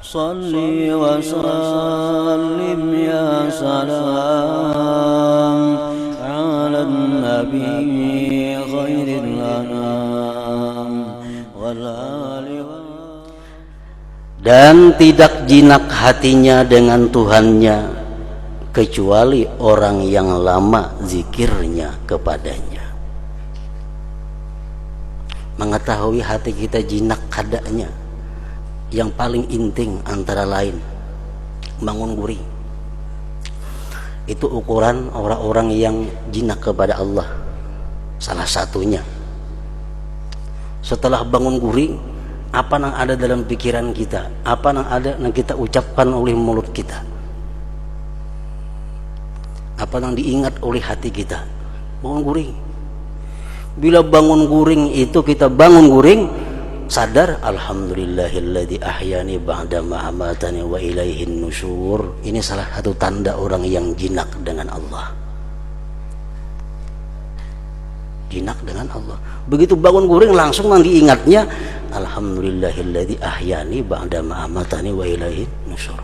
Salli wa sallim ya salam ala nabi khairil anam wal ali. Dan tidak jinak hatinya dengan Tuhannya kecuali orang yang lama zikirnya kepadanya. Mengetahui hati kita jinak kadanya, yang paling inting antara lain bangun guri. Itu ukuran orang-orang yang jinak kepada Allah. Salah satunya, setelah bangun guri, apa yang ada dalam pikiran kita, apa yang ada yang kita ucapkan oleh mulut kita, apa yang diingat oleh hati kita. Bangun guring. Bila bangun guring itu kita bangun guring sadar, alhamdulillahilladzi ahyani ba'da ma amatani wa ilaihin nusyur. Ini salah satu tanda orang yang jinak dengan Allah. Jinak dengan Allah. Begitu bangun guring langsung yang diingatnya, alhamdulillahilladzi ahyani ba'da ma amatani wa ilaihin nusyur.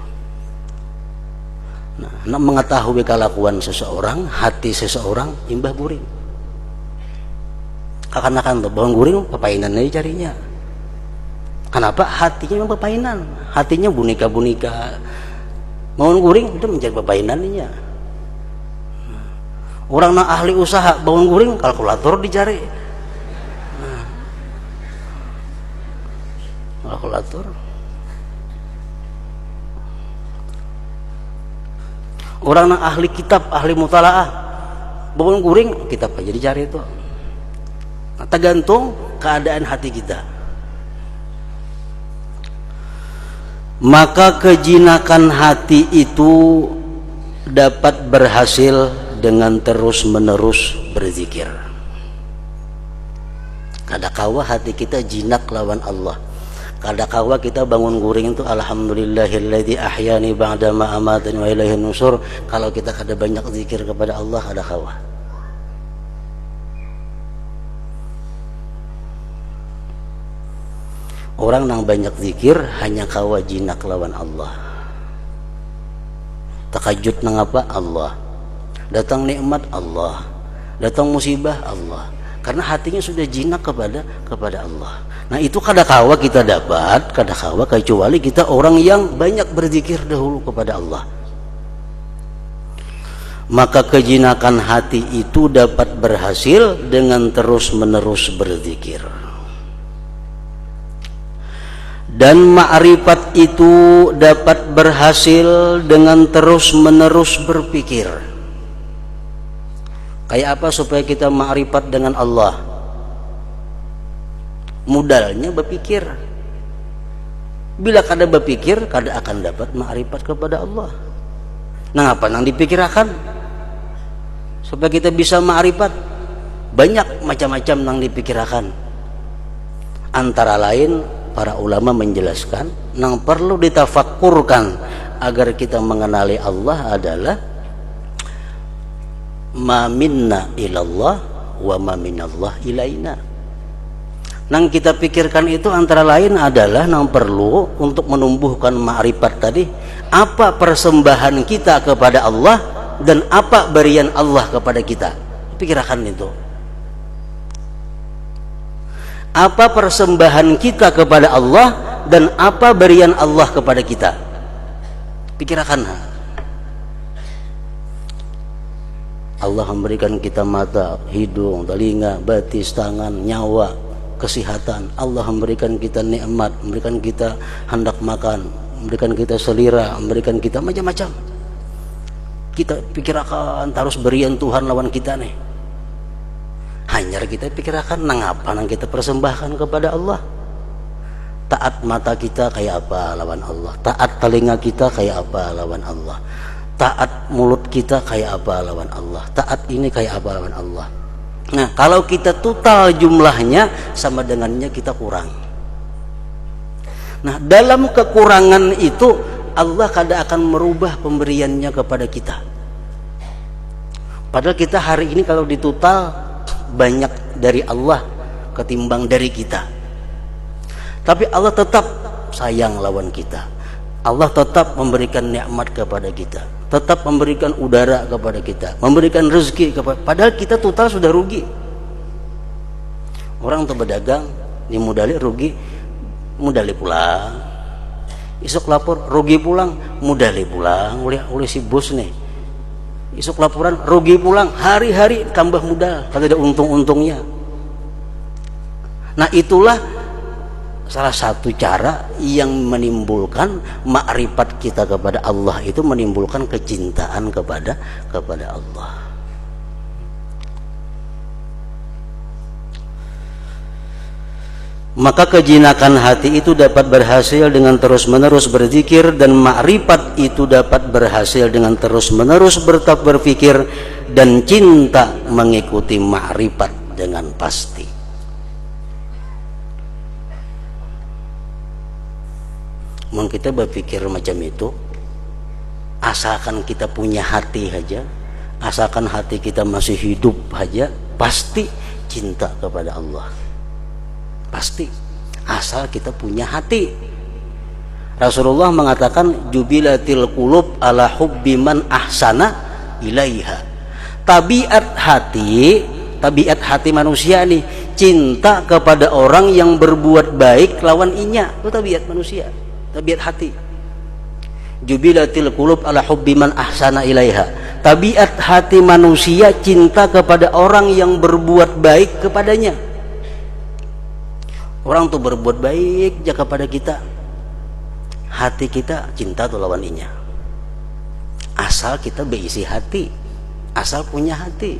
Nah, mengetahui kelakuan seseorang, hati seseorang, imbah guring. Kakan-kakan tuh bangun guring, papainan aja carinya. Kenapa? Hatinya memang papainan, hatinya bunika-bunika. Bangun guring itu mencari papainannya. Orang yang ahli usaha bangun guring kalkulator dicari. Kalkulator. Orang yang ahli kitab, ahli mutalaah bangun guring kitab aja dicari itu. Nah, tergantung keadaan hati kita. Maka kejinakan hati itu dapat berhasil dengan terus-menerus berzikir. Kadakawa hati kita jinak lawan Allah. Kadakawa kita bangun guring itu alhamdulillahilladzi ahyani ba'da ma amatani wa ilaihin nusyur. Kalau kita kada banyak zikir kepada Allah, kadakawa. Orang yang banyak zikir hanya kawa jinak lawan Allah. Takajud nang apa? Allah. Datang nikmat Allah. Datang musibah Allah. Karena hatinya sudah jinak kepada Allah. Nah, itu kadakawa kita dapat, kadakawa kecuali kita orang yang banyak berzikir dahulu kepada Allah. Maka kejinakan hati itu dapat berhasil dengan terus-menerus berzikir. Dan ma'rifat itu dapat berhasil dengan terus-menerus berpikir. Kayak apa supaya kita ma'rifat dengan Allah? Modalnya berpikir. Bila kada berpikir, kada akan dapat ma'rifat kepada Allah. Nah, apa yang dipikirkan? Supaya kita bisa ma'rifat. Banyak macam-macam yang dipikirkan. Antara lain, para ulama menjelaskan yang perlu ditafakkurkan agar kita mengenali Allah adalah ma minna ilallah wa ma minallah ilaina. Yang kita pikirkan itu antara lain adalah yang perlu untuk menumbuhkan ma'rifat tadi, apa persembahan kita kepada Allah dan apa berian Allah kepada kita. Pikirkan itu. Apa persembahan kita kepada Allah dan apa berian Allah kepada kita. Pikirkan. Allah memberikan kita mata, hidung, telinga, batis, tangan, nyawa, kesehatan. Allah memberikan kita nikmat, memberikan kita hendak makan, memberikan kita selera, memberikan kita macam-macam. Kita pikirkan terus berian Tuhan lawan kita nih. Hanya kita pikirkan nang apa nang kita persembahkan kepada Allah. Taat mata kita kayak apa lawan Allah. Taat telinga kita kayak apa lawan Allah. Taat mulut kita kayak apa lawan Allah. Taat ini kayak apa lawan Allah. Nah, kalau kita total jumlahnya sama dengannya kita kurang. Nah, dalam kekurangan itu Allah kada akan merubah pemberiannya kepada kita. Padahal kita hari ini kalau ditotal banyak dari Allah ketimbang dari kita. Tapi Allah tetap sayang lawan kita. Allah tetap memberikan nikmat kepada kita, tetap memberikan udara kepada kita, memberikan rezeki kepada, padahal kita total sudah rugi. Orang tuh berdagang di modali rugi, modali pulang, isuk lapor rugi pulang, modali pulang oleh si bos nih, isuk laporan rugi pulang, hari-hari tambah modal, kalau ada untung-untungnya. Nah itulah salah satu cara yang menimbulkan makrifat kita kepada Allah, itu menimbulkan kecintaan kepada Allah. Maka kejinakan hati itu dapat berhasil dengan terus-menerus berzikir, dan makrifat itu dapat berhasil dengan terus-menerus berpikir dan cinta mengikuti makrifat dengan pasti. Mau kita berpikir macam itu, asalkan kita punya hati saja, asalkan hati kita masih hidup saja, pasti cinta kepada Allah. Pasti, asal kita punya hati. Rasulullah mengatakan, jubilatil qulub ala hubbi man ahsana ilaiha. Tabiat hati manusia nih, cinta kepada orang yang berbuat baik lawan inya. Itu tabiat manusia, tabiat hati. Jubilatil qulub ala hubbi man ahsana ilaiha. Tabiat hati manusia cinta kepada orang yang berbuat baik kepadanya. Orang tuh berbuat baik aja kepada kita, hati kita cinta tuh lawan inya. Asal kita berisi hati, asal punya hati.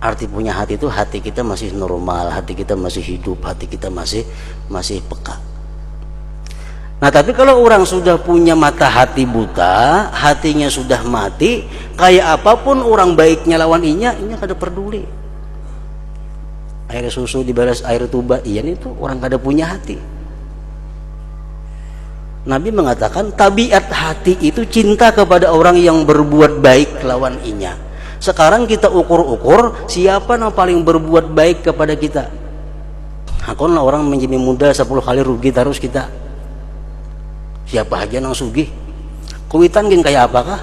Arti punya hati itu hati kita masih normal, hati kita masih hidup, hati kita masih peka. Nah tapi kalau orang sudah punya mata hati buta, hatinya sudah mati, kayak apapun orang baiknya lawan inya kada peduli. Air susu dibalas air tuba, iya itu orang kada punya hati. Nabi mengatakan tabiat hati itu cinta kepada orang yang berbuat baik lawan inya. Sekarang kita ukur-ukur siapa yang paling berbuat baik kepada kita. Hakonlah orang menjadi muda 10 kali rugi terus kita. Siapa aja nang sugih, kuitan gin kayak apakah?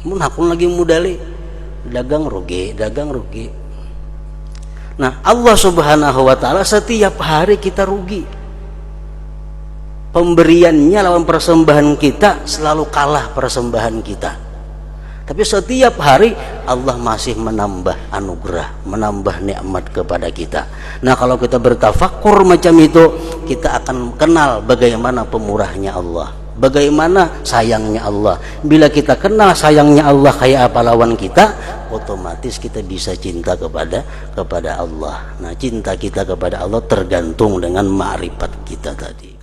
Mun hakun lagi mudali, dagang rugi. Nah Allah subhanahu wa ta'ala setiap hari kita rugi. Pemberiannya lawan persembahan kita selalu kalah persembahan kita. Tapi setiap hari Allah masih menambah anugerah, menambah nikmat kepada kita. Nah kalau kita bertafakur macam itu, kita akan kenal bagaimana pemurahnya Allah, bagaimana sayangnya Allah. Bila kita kenal sayangnya Allah kayak apa lawan kita, otomatis kita bisa cinta kepada Allah. Nah cinta kita kepada Allah tergantung dengan makrifat kita tadi.